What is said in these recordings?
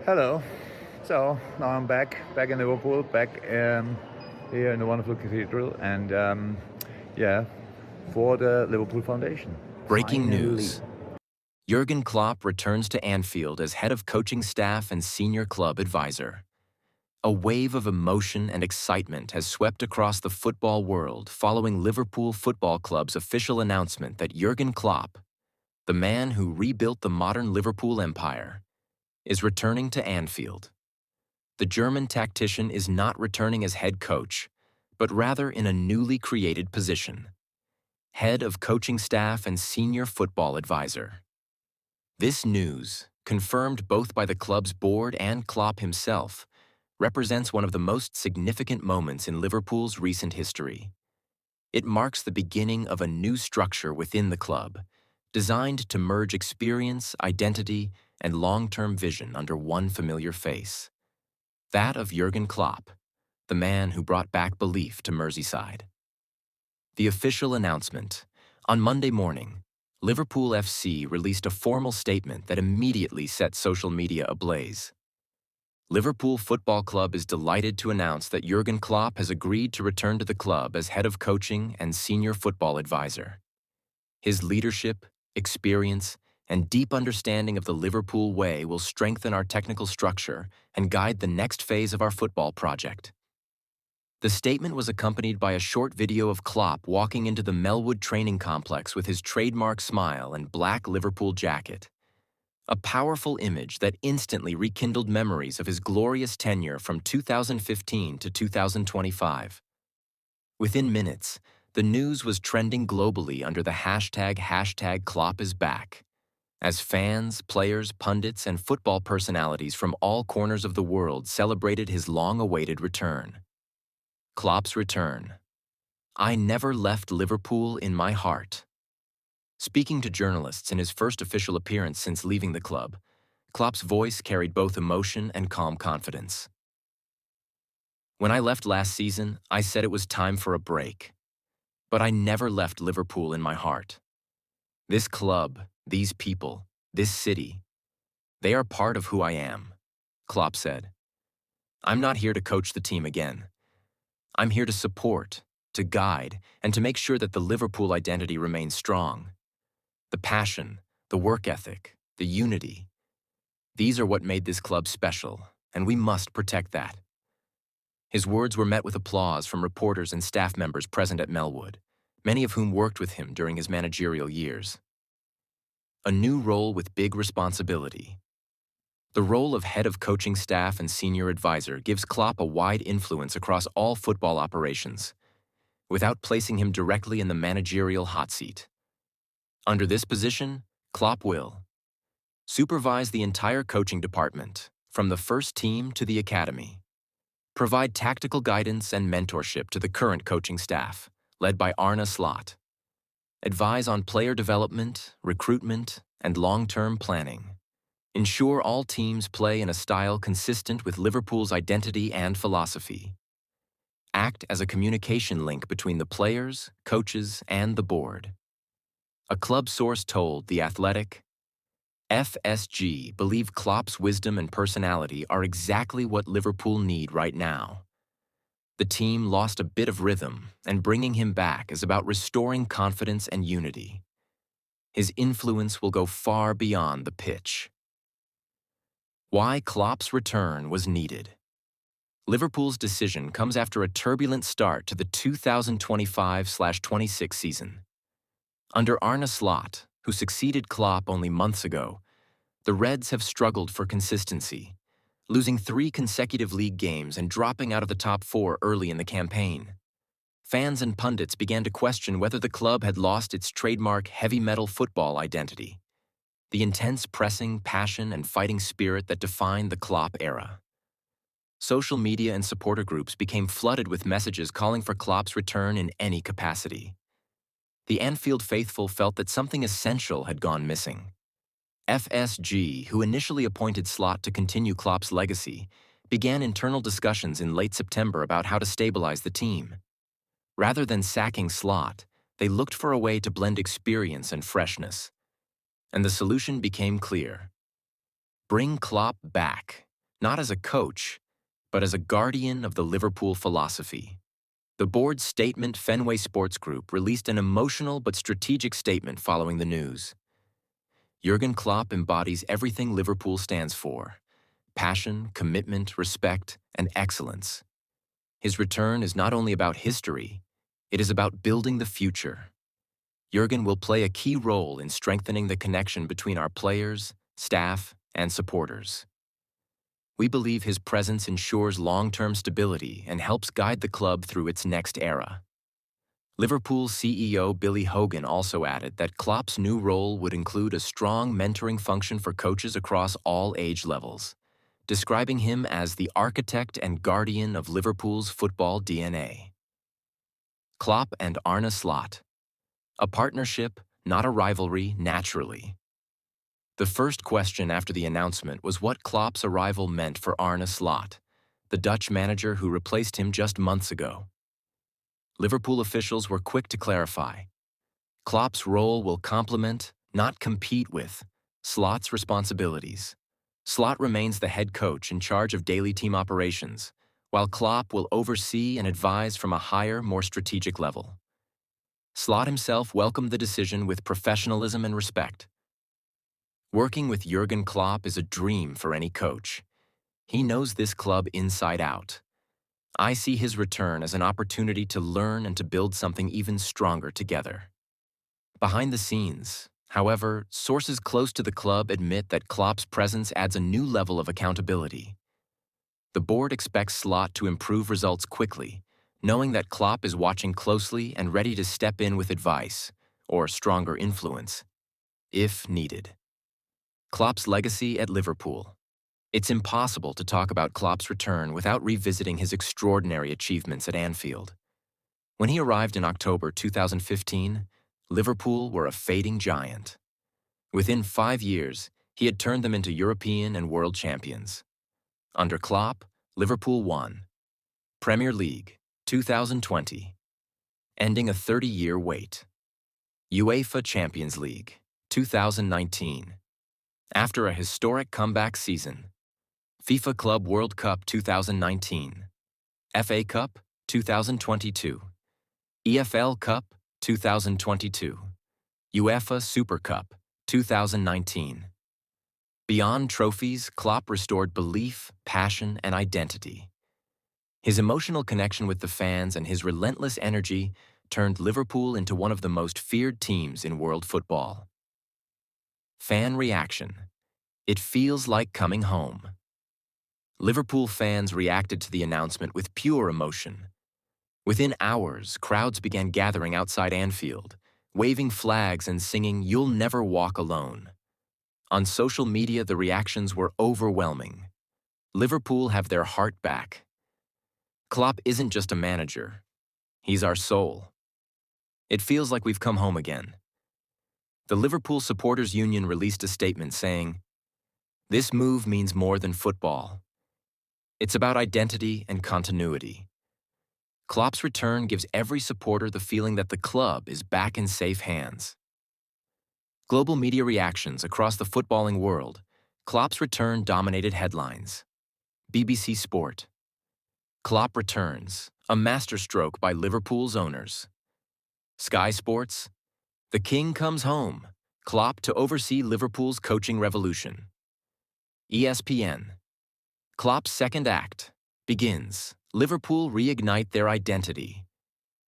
Hello. So now I'm back in Liverpool, back here in the wonderful cathedral, and yeah, for the Liverpool Foundation. Breaking Finally. news. Jürgen Klopp returns to Anfield as head of coaching staff and senior club advisor. A wave of emotion and excitement has swept across the football world following Liverpool Football Club's official announcement that Jürgen Klopp, the man who rebuilt the modern Liverpool empire, is returning to Anfield. The German tactician is not returning as head coach, but rather in a newly created position, head of coaching staff and senior football advisor. This news, confirmed both by the club's board and Klopp himself, represents one of the most significant moments in Liverpool's recent history. It marks the beginning of a new structure within the club, designed to merge experience, identity, and long-term vision under one familiar face. That of Jürgen Klopp, the man who brought back belief to Merseyside. The official announcement. On Monday morning, Liverpool FC released a formal statement that immediately set social media ablaze. Liverpool Football Club is delighted to announce that Jürgen Klopp has agreed to return to the club as head of coaching and senior football advisor. His leadership, experience, and deep understanding of the Liverpool way will strengthen our technical structure and guide the next phase of our football project. The statement was accompanied by a short video of Klopp walking into the Melwood training complex with his trademark smile and black Liverpool jacket. A powerful image that instantly rekindled memories of his glorious tenure from 2015 to 2025. Within minutes, the news was trending globally under the hashtag Klopp is back, as fans, players, pundits, and football personalities from all corners of the world celebrated his long-awaited return. Klopp's return. I never left Liverpool in my heart. Speaking to journalists in his first official appearance since leaving the club, Klopp's voice carried both emotion and calm confidence. When I left last season, I said it was time for a break. But I never left Liverpool in my heart. This club, these people, this city, they are part of who I am, Klopp said. I'm not here to coach the team again. I'm here to support, to guide, and to make sure that the Liverpool identity remains strong. The passion, the work ethic, the unity. These are what made this club special, and we must protect that. His words were met with applause from reporters and staff members present at Melwood, many of whom worked with him during his managerial years. A new role with big responsibility. The role of head of coaching staff and senior advisor gives Klopp a wide influence across all football operations, without placing him directly in the managerial hot seat. Under this position, Klopp will supervise the entire coaching department, from the first team to the academy. Provide tactical guidance and mentorship to the current coaching staff, led by Arne Slot. Advise on player development, recruitment, and long-term planning. Ensure all teams play in a style consistent with Liverpool's identity and philosophy. Act as a communication link between the players, coaches, and the board. A club source told The Athletic, FSG believe Klopp's wisdom and personality are exactly what Liverpool need right now. The team lost a bit of rhythm, and bringing him back is about restoring confidence and unity. His influence will go far beyond the pitch. Why Klopp's return was needed. Liverpool's decision comes after a turbulent start to the 2025-26 season. Under Arne Slot, who succeeded Klopp only months ago, the Reds have struggled for consistency, losing 3 consecutive league games and dropping out of the top 4 early in the campaign. Fans and pundits began to question whether the club had lost its trademark heavy metal football identity, the intense pressing, passion, and fighting spirit that defined the Klopp era. Social media and supporter groups became flooded with messages calling for Klopp's return in any capacity. The Anfield faithful felt that something essential had gone missing. FSG, who initially appointed Slot to continue Klopp's legacy, began internal discussions in late September about how to stabilize the team. Rather than sacking Slot, they looked for a way to blend experience and freshness. And the solution became clear. Bring Klopp back, not as a coach, but as a guardian of the Liverpool philosophy. The board's statement, Fenway Sports Group, released an emotional but strategic statement following the news. Jürgen Klopp embodies everything Liverpool stands for: passion, commitment, respect, and excellence. His return is not only about history, it is about building the future. Jürgen will play a key role in strengthening the connection between our players, staff, and supporters. We believe his presence ensures long-term stability and helps guide the club through its next era. Liverpool CEO Billy Hogan also added that Klopp's new role would include a strong mentoring function for coaches across all age levels, describing him as the architect and guardian of Liverpool's football DNA. Klopp and Arne Slot. A partnership, not a rivalry, naturally. The first question after the announcement was what Klopp's arrival meant for Arne Slot, the Dutch manager who replaced him just months ago. Liverpool officials were quick to clarify. Klopp's role will complement, not compete with, Slot's responsibilities. Slot remains the head coach in charge of daily team operations, while Klopp will oversee and advise from a higher, more strategic level. Slot himself welcomed the decision with professionalism and respect. Working with Jürgen Klopp is a dream for any coach. He knows this club inside out. I see his return as an opportunity to learn and to build something even stronger together. Behind the scenes, however, sources close to the club admit that Klopp's presence adds a new level of accountability. The board expects Slot to improve results quickly, knowing that Klopp is watching closely and ready to step in with advice, or stronger influence, if needed. Klopp's legacy at Liverpool. It's impossible to talk about Klopp's return without revisiting his extraordinary achievements at Anfield. When he arrived in October 2015, Liverpool were a fading giant. Within 5 years, he had turned them into European and world champions. Under Klopp, Liverpool won Premier League 2020, ending a 30-year wait. UEFA Champions League 2019, after a historic comeback season. FIFA Club World Cup 2019, FA Cup 2022, EFL Cup 2022, UEFA Super Cup 2019. Beyond trophies, Klopp restored belief, passion, and identity. His emotional connection with the fans and his relentless energy turned Liverpool into one of the most feared teams in world football. Fan reaction. It feels like coming home. Liverpool fans reacted to the announcement with pure emotion. Within hours, crowds began gathering outside Anfield, waving flags and singing "You'll Never Walk Alone." On social media, the reactions were overwhelming. Liverpool have their heart back. Klopp isn't just a manager. He's our soul. It feels like we've come home again. The Liverpool Supporters Union released a statement saying, "This move means more than football. It's about identity and continuity." Klopp's return gives every supporter the feeling that the club is back in safe hands. Global media reactions across the footballing world. Klopp's return dominated headlines. BBC Sport. Klopp returns, a masterstroke by Liverpool's owners. Sky Sports. The King comes home. Klopp to oversee Liverpool's coaching revolution. ESPN. Klopp's second act begins. Liverpool reignite their identity.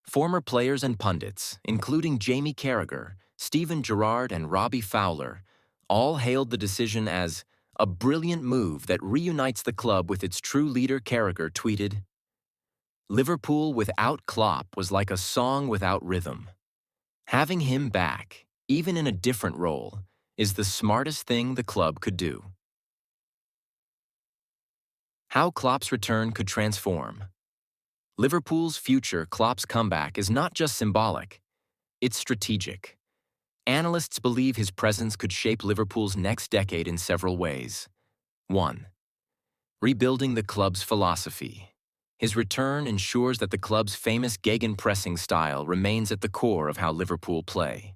Former players and pundits, including Jamie Carragher, Steven Gerrard, and Robbie Fowler, all hailed the decision as a brilliant move that reunites the club with its true leader. Carragher tweeted, "Liverpool without Klopp was like a song without rhythm. Having him back, even in a different role, is the smartest thing the club could do." How Klopp's return could transform. Liverpool's future. Klopp's comeback is not just symbolic, it's strategic. Analysts believe his presence could shape Liverpool's next decade in several ways. 1. Rebuilding the club's philosophy. His return ensures that the club's famous gegenpressing style remains at the core of how Liverpool play.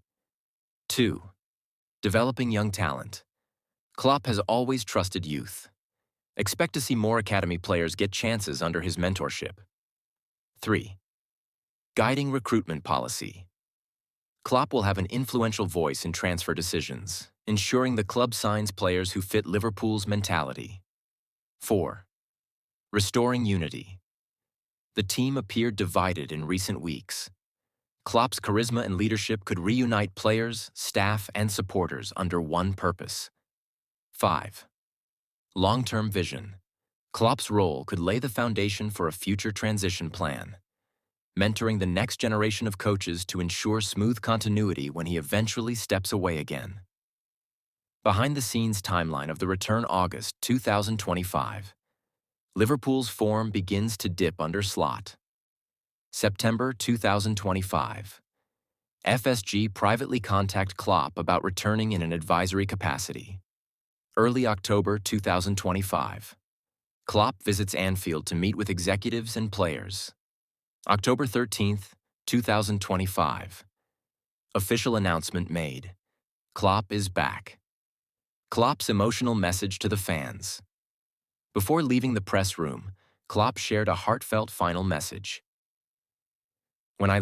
2. Developing young talent. Klopp has always trusted youth. Expect to see more academy players get chances under his mentorship. 3. Guiding recruitment policy. Klopp will have an influential voice in transfer decisions, ensuring the club signs players who fit Liverpool's mentality. 4. Restoring unity. The team appeared divided in recent weeks. Klopp's charisma and leadership could reunite players, staff, and supporters under one purpose. 5. Long-term vision. Klopp's role could lay the foundation for a future transition plan, mentoring the next generation of coaches to ensure smooth continuity when he eventually steps away again. Behind-the-scenes timeline of the return August 2025. Liverpool's form begins to dip under Slot. September 2025. FSG privately contact Klopp about returning in an advisory capacity. Early October 2025. Klopp visits Anfield to meet with executives and players. October 13th, 2025. Official announcement made. Klopp is back. Klopp's emotional message to the fans. Before leaving the press room, Klopp shared a heartfelt final message. When I